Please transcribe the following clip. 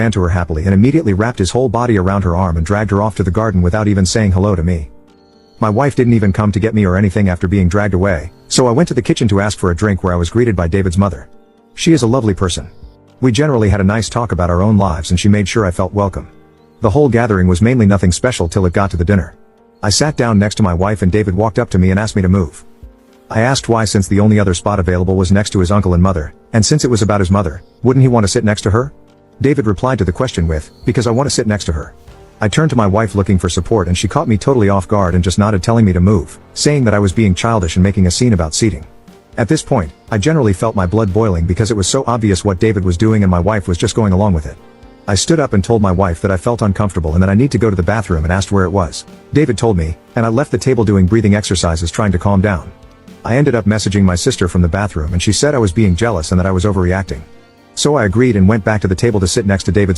ran to her happily and immediately wrapped his whole body around her arm and dragged her off to the garden without even saying hello to me. My wife didn't even come to get me or anything after being dragged away, so I went to the kitchen to ask for a drink where I was greeted by David's mother. She is a lovely person. We generally had a nice talk about our own lives and she made sure I felt welcome. The whole gathering was mainly nothing special till it got to the dinner. I sat down next to my wife and David walked up to me and asked me to move. I asked why, since the only other spot available was next to his uncle and mother, and since it was about his mother, wouldn't he want to sit next to her? David replied to the question with, "Because I want to sit next to her." I turned to my wife looking for support and she caught me totally off guard and just nodded, telling me to move, saying that I was being childish and making a scene about seating. At this point, I generally felt my blood boiling because it was so obvious what David was doing and my wife was just going along with it. I stood up and told my wife that I felt uncomfortable and that I need to go to the bathroom and asked where it was. David told me, and I left the table doing breathing exercises trying to calm down. I ended up messaging my sister from the bathroom and she said I was being jealous and that I was overreacting. So I agreed and went back to the table to sit next to David's